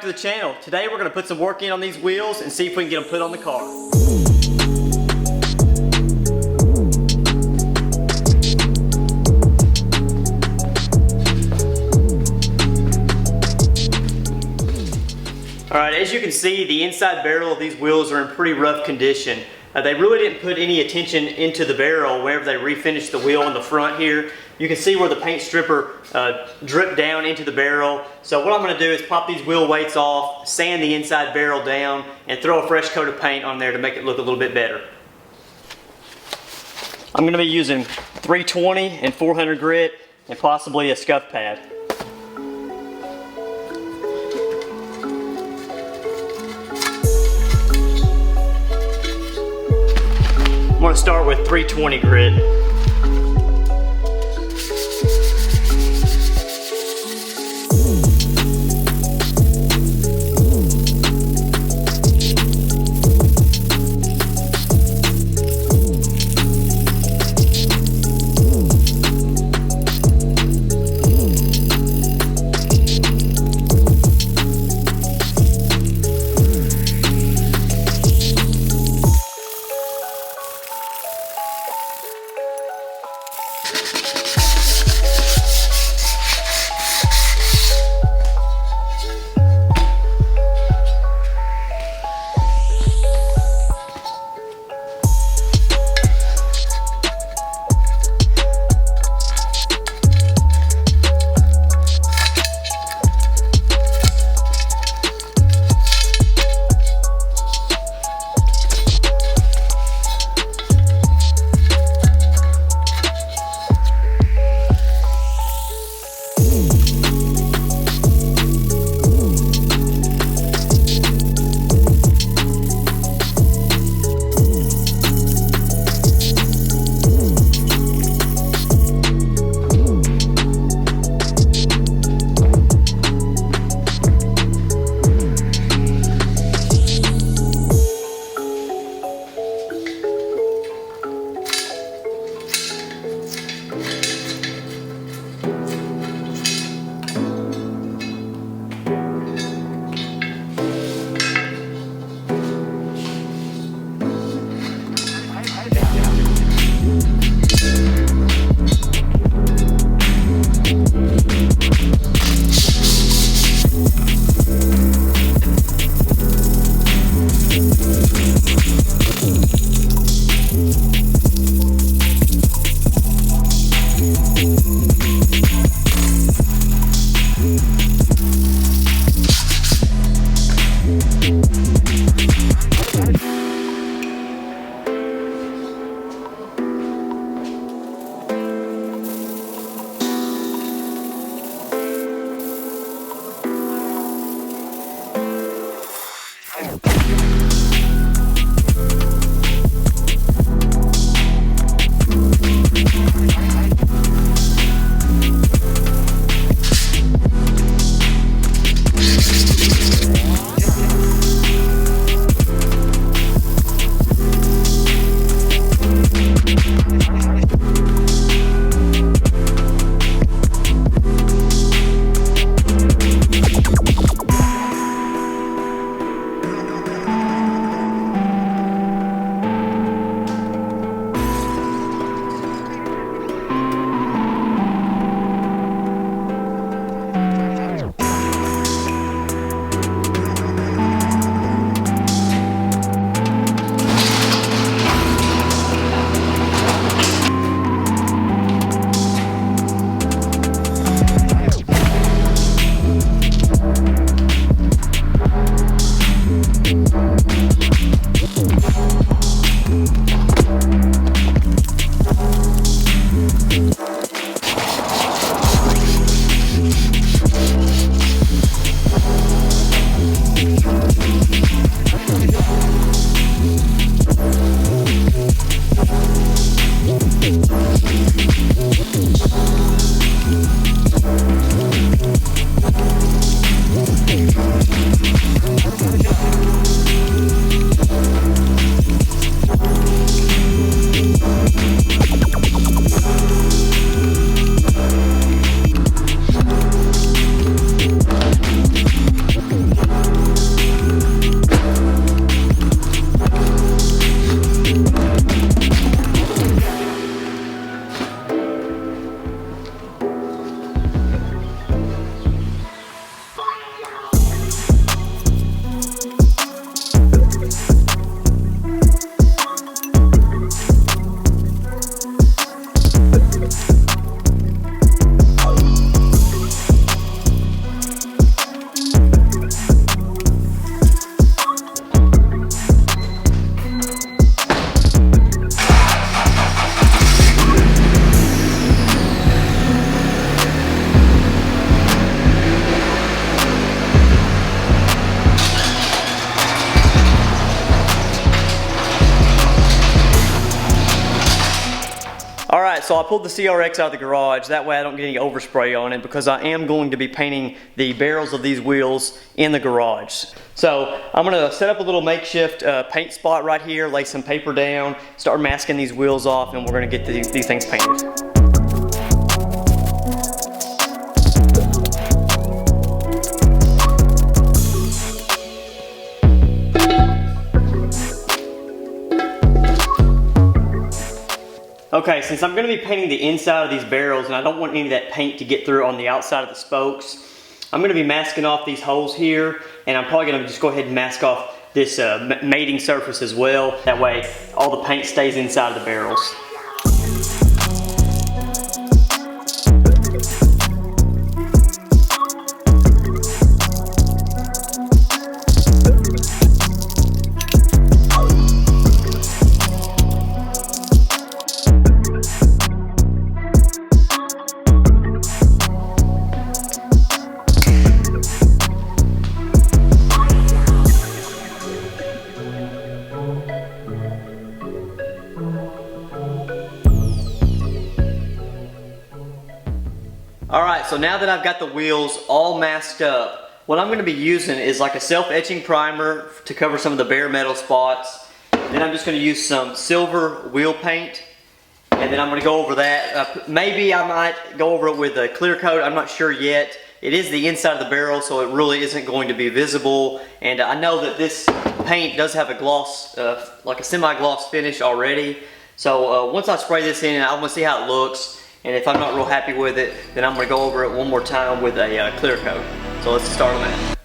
to the channel. Today we're going to put some work in on these wheels and see if we can get them put on the car. Alright, as you can see, the inside barrel of these wheels are in pretty rough condition. They really didn't put any attention into the barrel whenever they refinished the wheel in the front here. You can see where the paint stripper dripped down into the barrel. So what I'm going to do is pop these wheel weights off, sand the inside barrel down, and throw a fresh coat of paint on there to make it look a little bit better. I'm going to be using 320 and 400 grit and possibly a scuff pad. I'm going to start with 320 grit. so I pulled the CRX out of the garage. That way I don't get any overspray on it because I am going to be painting the barrels of these wheels in the garage. So I'm gonna set up a little makeshift paint spot right here, lay some paper down, start masking these wheels off, and we're gonna get these things painted. Okay, since I'm going to be painting the inside of these barrels and I don't want any of that paint to get through on the outside of the spokes, I'm going to be masking off these holes here, and I'm probably going to just go ahead and mask off this mating surface as well. That way all the paint stays inside of the barrels. Alright, so now that I've got the wheels all masked up, what I'm going to be using is like a self-etching primer to cover some of the bare metal spots. Then I'm just going to use some silver wheel paint, and then I'm going to go over that. Maybe I might go over it with a clear coat, I'm not sure yet. It is the inside of the barrel, so it really isn't going to be visible. And I know that this paint does have a gloss, like a semi-gloss finish already. So once I spray this in, I'm going to see how it looks. And if I'm not real happy with it, then I'm going to go over it one more time with a clear coat. So let's start on that.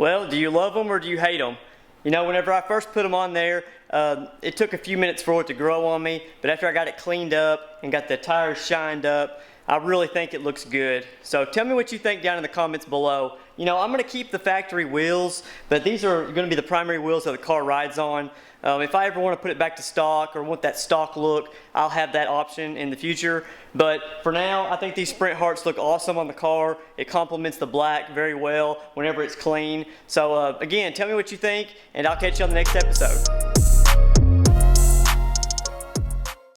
Well, do you love them or do you hate them? You know, whenever I first put them on there, it took a few minutes for it to grow on me, but after I got it cleaned up and got the tires shined up, I really think it looks good. So tell me what you think down in the comments below. You know, I'm going to keep the factory wheels, but these are going to be the primary wheels that the car rides on. If I ever want to put it back to stock or want that stock look, I'll have that option in the future. But for now, I think these Sprint Harts look awesome on the car. It complements the black very well whenever it's clean. So again, tell me what you think, and I'll catch you on the next episode.